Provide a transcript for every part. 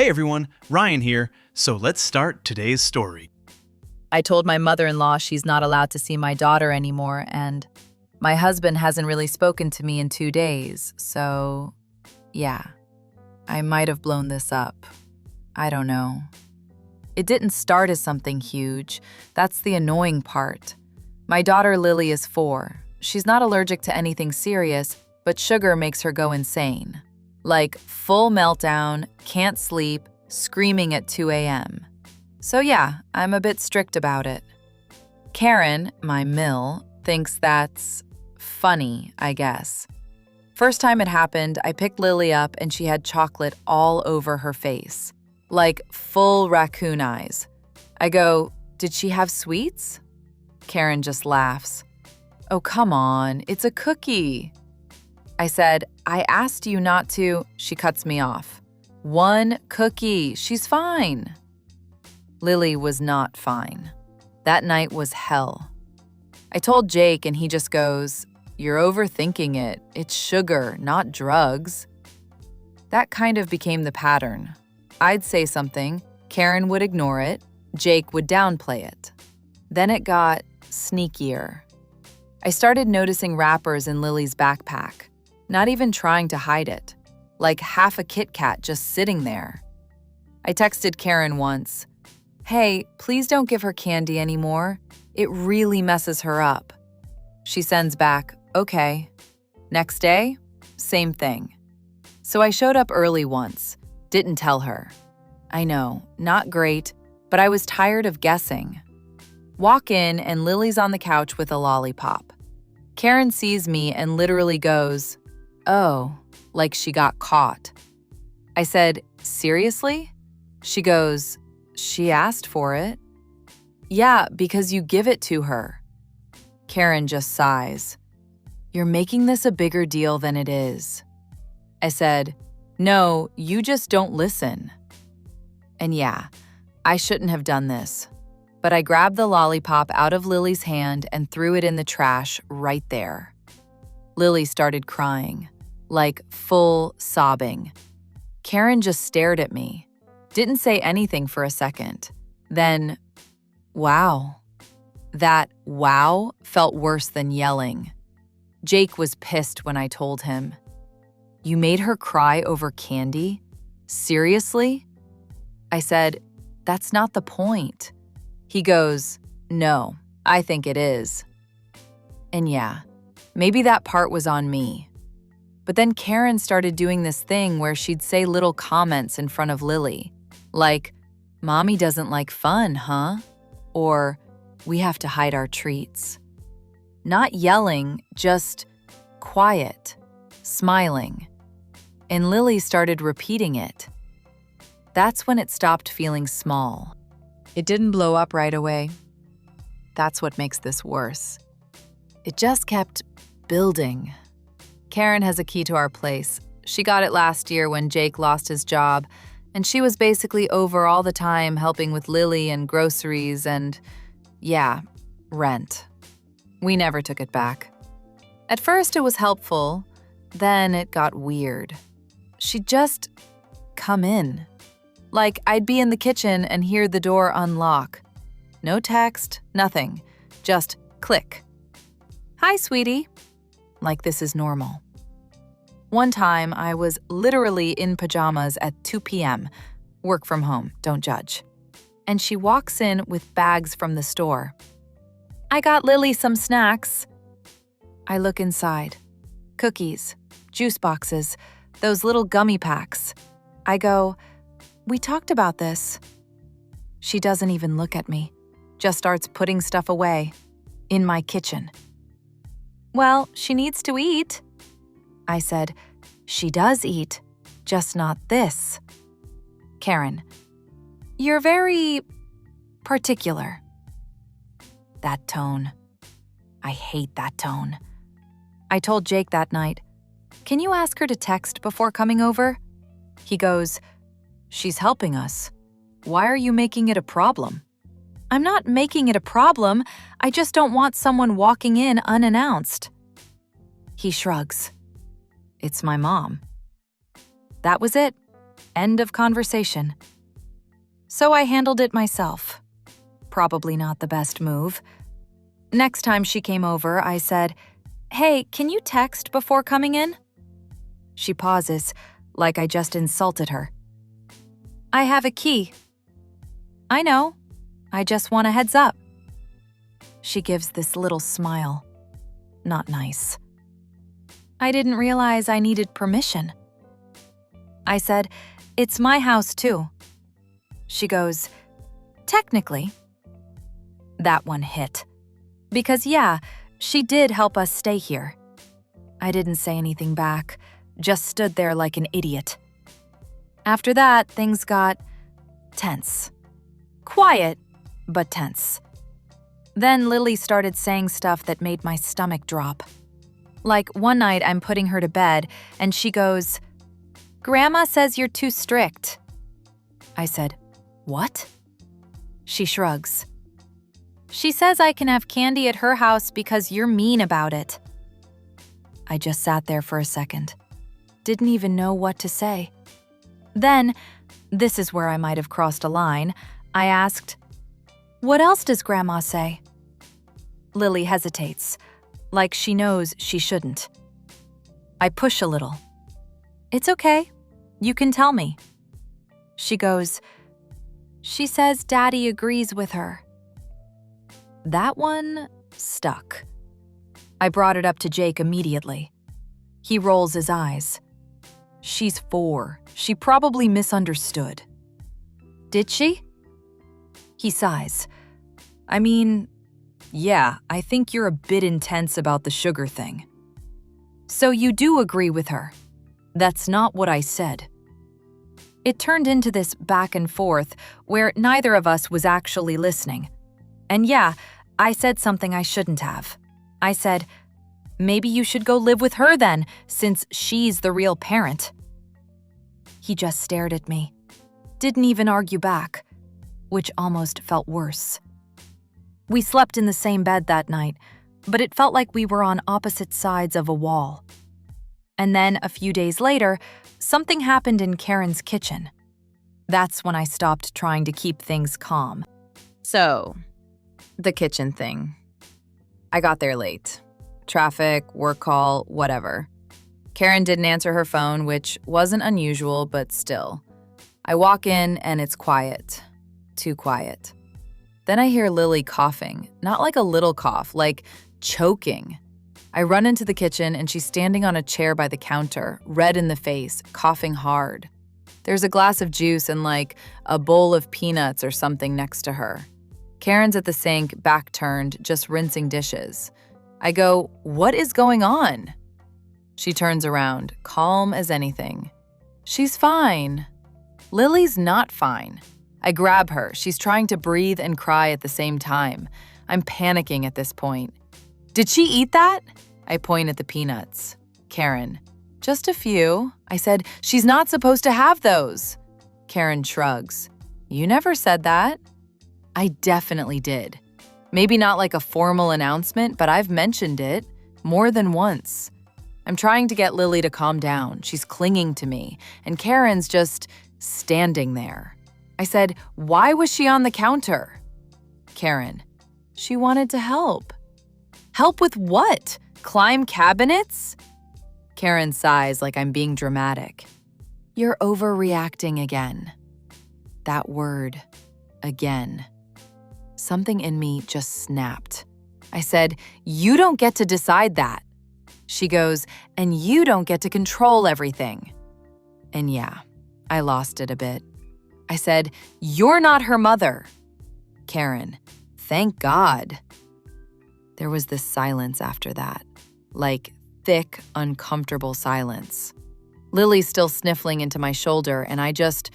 Hey everyone, Ryan here. So let's start today's story. I told my mother-in-law she's not allowed to see my daughter anymore, and my husband hasn't really spoken to me in 2 days, so yeah, I might have blown this up. I don't know. It didn't start as something huge. That's the annoying part. My daughter Lily is 4. She's not allergic to anything serious, but sugar makes her go insane. Like full meltdown, can't sleep, screaming at 2 a.m. So yeah, I'm a bit strict about it. Karen, my Mill, thinks that's funny, I guess. First time it happened, I picked Lily up and she had chocolate all over her face. Like full raccoon eyes. I go, "Did she have sweets?" Karen just laughs. "Oh, come on, it's a cookie." I said, "I asked you not to." She cuts me off. "1 cookie, she's fine." Lily was not fine. That night was hell. I told Jake and he just goes, "You're overthinking it. It's sugar, not drugs." That kind of became the pattern. I'd say something, Karen would ignore it, Jake would downplay it. Then it got sneakier. I started noticing wrappers in Lily's backpack, not even trying to hide it, like half a Kit Kat just sitting there. I texted Karen once, "Hey, please don't give her candy anymore. It really messes her up." She sends back, "Okay." Next day, same thing. So I showed up early once, didn't tell her. I know, not great, but I was tired of guessing. Walk in and Lily's on the couch with a lollipop. Karen sees me and literally goes, "Oh," like she got caught. I said, "Seriously?" She goes, "She asked for it." "Yeah, because you give it to her." Karen just sighs. "You're making this a bigger deal than it is." I said, "No, you just don't listen." And yeah, I shouldn't have done this, but I grabbed the lollipop out of Lily's hand and threw it in the trash right there. Lily started crying, like full sobbing. Karen just stared at me, didn't say anything for a second. Then, wow. That wow felt worse than yelling. Jake was pissed when I told him. "You made her cry over candy? Seriously?" I said, "That's not the point." He goes, "No, I think it is." And yeah, maybe that part was on me. But then Karen started doing this thing where she'd say little comments in front of Lily, like, "Mommy doesn't like fun, huh?" Or, "We have to hide our treats." Not yelling, just quiet, smiling. And Lily started repeating it. That's when it stopped feeling small. It didn't blow up right away. That's what makes this worse. It just kept building. Karen has a key to our place. She got it last year when Jake lost his job, and she was basically over all the time helping with Lily and groceries and, yeah, rent. We never took it back. At first it was helpful, then it got weird. She'd just come in. Like I'd be in the kitchen and hear the door unlock. No text, nothing, just click. "Hi, sweetie." Like this is normal. One time, I was literally in pajamas at 2 p.m. Work from home, don't judge. And she walks in with bags from the store. "I got Lily some snacks." I look inside. Cookies, juice boxes, those little gummy packs. I go, "We talked about this." She doesn't even look at me, just starts putting stuff away. In my kitchen. "Well, she needs to eat." I said, "She does eat, just not this." Karen, "You're very particular." That tone. I hate that tone. I told Jake that night, "Can you ask her to text before coming over?" He goes, "She's helping us. Why are you making it a problem?" "I'm not making it a problem. I just don't want someone walking in unannounced." He shrugs. "It's my mom." That was it. End of conversation. So I handled it myself. Probably not the best move. Next time she came over, I said, "Hey, can you text before coming in?" She pauses, like I just insulted her. "I have a key." "I know. I just want a heads up." She gives this little smile. Not nice. I didn't realize I needed permission. I said, "It's my house too." She goes, "Technically." That one hit. Because yeah, she did help us stay here. I didn't say anything back, just stood there like an idiot. After that, things got tense. Quiet, but tense. Then Lily started saying stuff that made my stomach drop. Like one night I'm putting her to bed and she goes, "Grandma says you're too strict." I said, "What?" She shrugs. "She says I can have candy at her house because you're mean about it." I just sat there for a second. Didn't even know what to say. Then, this is where I might have crossed a line, I asked, "What else does Grandma say?" Lily hesitates, like she knows she shouldn't. I push a little. "It's okay. You can tell me." She goes, "She says Daddy agrees with her." That one stuck. I brought it up to Jake immediately. He rolls his eyes. "She's 4. She probably misunderstood." "Did she?" He sighs. "I mean, yeah, I think you're a bit intense about the sugar thing." "So you do agree with her?" "That's not what I said." It turned into this back and forth where neither of us was actually listening. And yeah, I said something I shouldn't have. I said, "Maybe you should go live with her then, since she's the real parent." He just stared at me. Didn't even argue back, which almost felt worse. We slept in the same bed that night, but it felt like we were on opposite sides of a wall. And then, a few days later, something happened in Karen's kitchen. That's when I stopped trying to keep things calm. So, the kitchen thing. I got there late. Traffic, work call, whatever. Karen didn't answer her phone, which wasn't unusual, but still. I walk in and it's quiet. Too quiet. Then I hear Lily coughing, not like a little cough, like choking. I run into the kitchen and she's standing on a chair by the counter, red in the face, coughing hard. There's a glass of juice and like a bowl of peanuts or something next to her. Karen's at the sink, back turned, just rinsing dishes. I go, "What is going on?" She turns around, calm as anything. "She's fine." Lily's not fine. I grab her. She's trying to breathe and cry at the same time. I'm panicking at this point. "Did she eat that?" I point at the peanuts. Karen, "Just a few." I said, "She's not supposed to have those." Karen shrugs. "You never said that." I definitely did. Maybe not like a formal announcement, but I've mentioned it more than once. I'm trying to get Lily to calm down. She's clinging to me, and Karen's just standing there. I said, "Why was she on the counter?" Karen, "She wanted to help." "Help with what? Climb cabinets?" Karen sighs like I'm being dramatic. "You're overreacting again." That word, again. Something in me just snapped. I said, "You don't get to decide that." She goes, "And you don't get to control everything." And yeah, I lost it a bit. I said, "You're not her mother." Karen, "Thank God." There was this silence after that, like thick, uncomfortable silence. Lily's still sniffling into my shoulder, and I just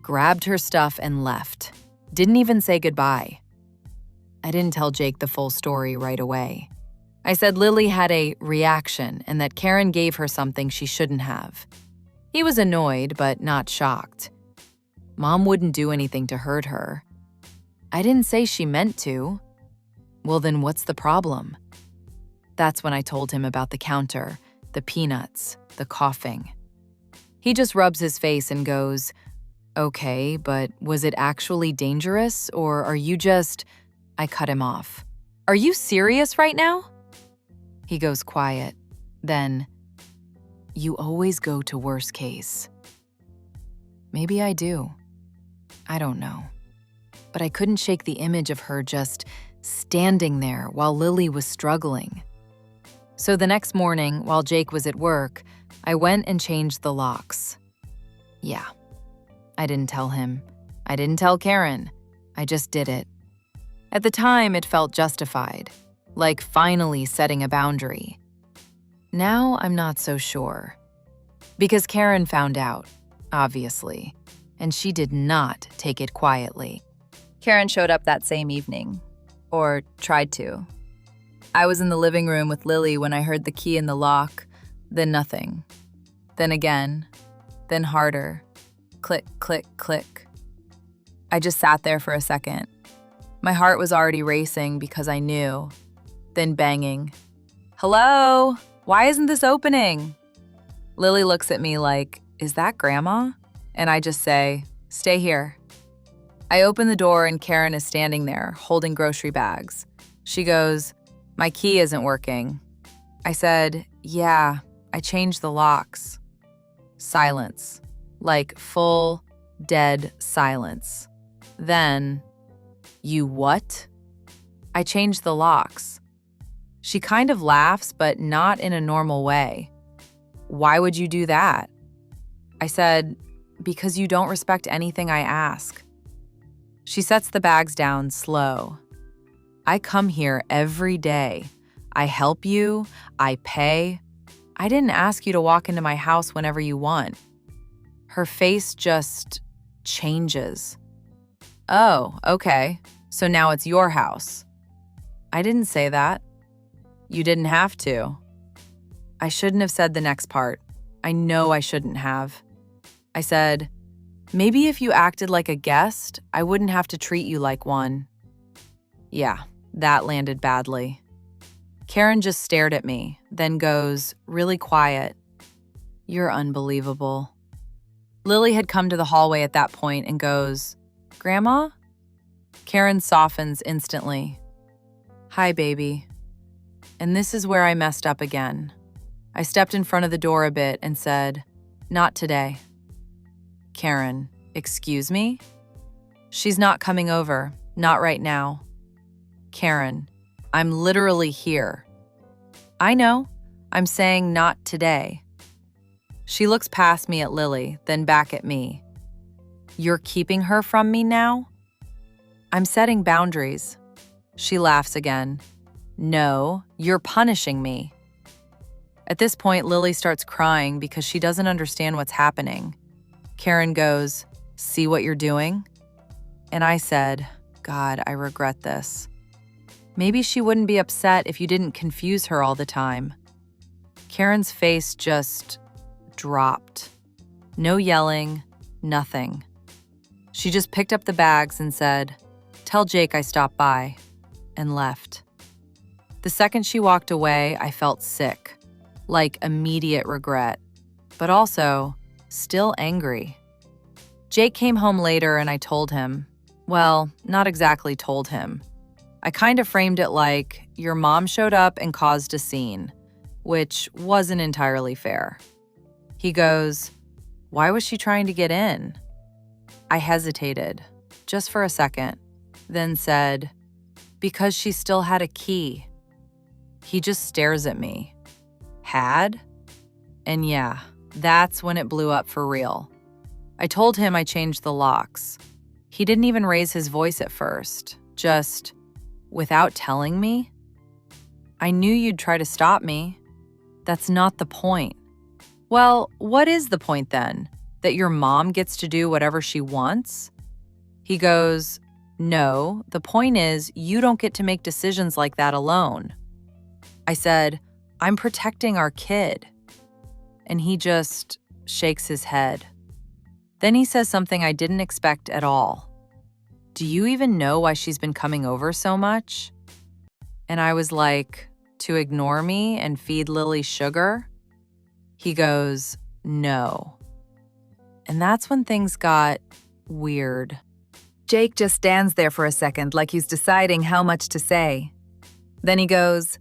grabbed her stuff and left. Didn't even say goodbye. I didn't tell Jake the full story right away. I said Lily had a reaction and that Karen gave her something she shouldn't have. He was annoyed, but not shocked. Mom wouldn't do anything to hurt her. I didn't say she meant to. Well, then what's the problem? That's when I told him about the counter, the peanuts, the coughing. He just rubs his face and goes, Okay, but was it actually dangerous, or are you just... I cut him off. Are you serious right now? He goes quiet. Then, you always go to worst case. Maybe I do. I don't know. But I couldn't shake the image of her just standing there while Lily was struggling. So the next morning, while Jake was at work, I went and changed the locks. Yeah, I didn't tell him. I didn't tell Karen. I just did it. At the time, it felt justified, like finally setting a boundary. Now I'm not so sure. Because Karen found out, obviously, and she did not take it quietly. Karen showed up that same evening, or tried to. I was in the living room with Lily when I heard the key in the lock, then nothing. Then again, then harder. Click, click, click. I just sat there for a second. My heart was already racing because I knew. Then banging. Hello? Why isn't this opening? Lily looks at me like, is that Grandma? And I just say, stay here. I open the door and Karen is standing there, holding grocery bags. She goes, my key isn't working. I said, yeah, I changed the locks. Silence. Like full, dead silence. Then, you what? I changed the locks. She kind of laughs, but not in a normal way. Why would you do that? I said, because you don't respect anything I ask. She sets the bags down slow. I come here every day. I help you. I pay. I didn't ask you to walk into my house whenever you want. Her face just changes. Oh, okay. So now it's your house. I didn't say that. You didn't have to. I shouldn't have said the next part. I know I shouldn't have. I said, maybe if you acted like a guest, I wouldn't have to treat you like one. Yeah, that landed badly. Karen just stared at me, then goes, really quiet, you're unbelievable. Lily had come to the hallway at that point and goes, Grandma? Karen softens instantly. Hi, baby. And this is where I messed up again. I stepped in front of the door a bit and said, not today. Karen, excuse me? She's not coming over, not right now. Karen, I'm literally here. I know, I'm saying not today. She looks past me at Lily, then back at me. You're keeping her from me now? I'm setting boundaries. She laughs again. No, you're punishing me. At this point, Lily starts crying because she doesn't understand what's happening. Karen goes, see what you're doing? And I said, God, I regret this. Maybe she wouldn't be upset if you didn't confuse her all the time. Karen's face just dropped. No yelling, nothing. She just picked up the bags and said, tell Jake I stopped by, and left. The second she walked away, I felt sick, like immediate regret, but also still angry. Jake came home later and I told him, well, not exactly told him. I kind of framed it like, your mom showed up and caused a scene, which wasn't entirely fair. He goes, why was she trying to get in? I hesitated, just for a second, then said, because she still had a key. He just stares at me. Had? And yeah, that's when it blew up for real. I told him I changed the locks. He didn't even raise his voice at first, just, without telling me? I knew you'd try to stop me. That's not the point. Well, what is the point then? That your mom gets to do whatever she wants? He goes, no, the point is you don't get to make decisions like that alone. I said, I'm protecting our kid. And he just shakes his head. Then he says something I didn't expect at all. Do you even know why she's been coming over so much? And I was like, to ignore me and feed Lily sugar? He goes, no. And that's when things got weird. Jake just stands there for a second like he's deciding how much to say. Then he goes,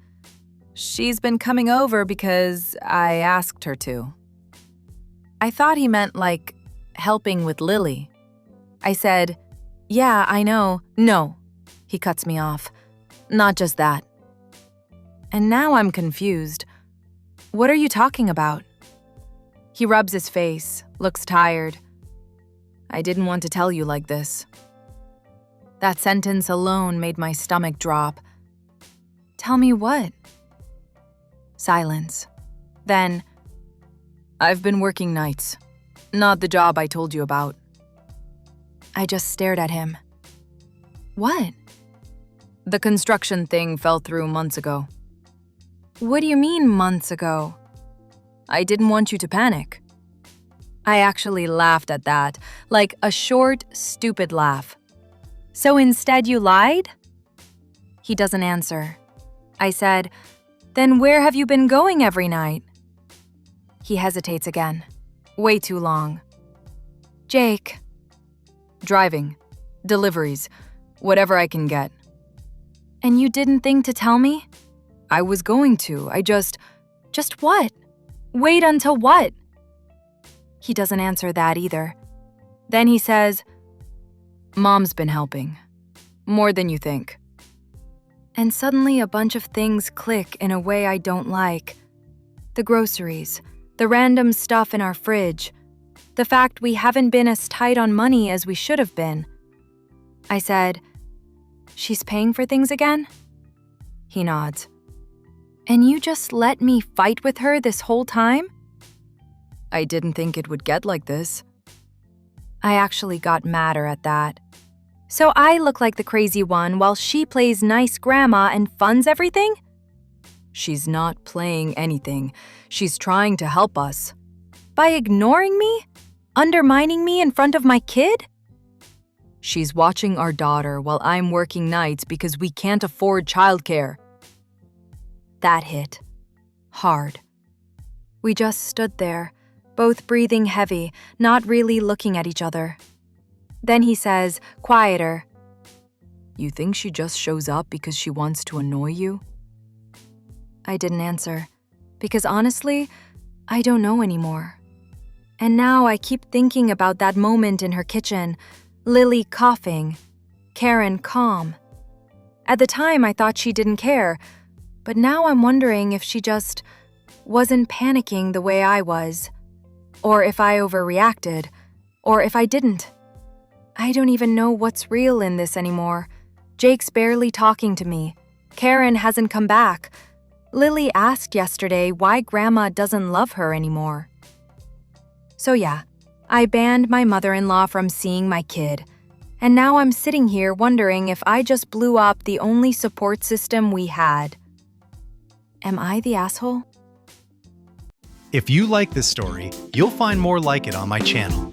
"She's been coming over because I asked her to." I thought he meant like helping with Lily. I said, "Yeah, I know." "No," he cuts me off. "Not just that." And now I'm confused. What are you talking about? He rubs his face, looks tired. "I didn't want to tell you like this." That sentence alone made my stomach drop. "Tell me what?" Silence. Then, "I've been working nights. Not the job I told you about." I just stared at him. "What?" "The construction thing fell through months ago." "What do you mean months ago?" "I didn't want you to panic." I actually laughed at that, like a short, stupid laugh. "So instead you lied?" He doesn't answer. I said, "Then where have you been going every night?" He hesitates again. Way too long. "Jake." "Driving. Deliveries. Whatever I can get." "And you didn't think to tell me?" "I was going to. Just what? Wait until what?" He doesn't answer that either. Then he says, "Mom's been helping. More than you think." And suddenly a bunch of things click in a way I don't like. The groceries, the random stuff in our fridge, the fact we haven't been as tight on money as we should have been. I said, "She's paying for things again?" He nods. "And you just let me fight with her this whole time?" "I didn't think it would get like this." I actually got madder at that. So I look like the crazy one while she plays nice grandma and funds everything? "She's not playing anything. She's trying to help us." By ignoring me? Undermining me in front of my kid? "She's watching our daughter while I'm working nights because we can't afford childcare." That hit. Hard. We just stood there, both breathing heavy, not really looking at each other. Then he says, quieter, "You think she just shows up because she wants to annoy you?" I didn't answer, because honestly, I don't know anymore. And now I keep thinking about that moment in her kitchen, Lily coughing, Karen calm. At the time, I thought she didn't care, but now I'm wondering if she just wasn't panicking the way I was, or if I overreacted, or if I didn't. I don't even know what's real in this anymore. Jake's barely talking to me. Karen hasn't come back. Lily asked yesterday why Grandma doesn't love her anymore. So yeah, I banned my mother-in-law from seeing my kid. And now I'm sitting here wondering if I just blew up the only support system we had. Am I the asshole? If you like this story, you'll find more like it on my channel.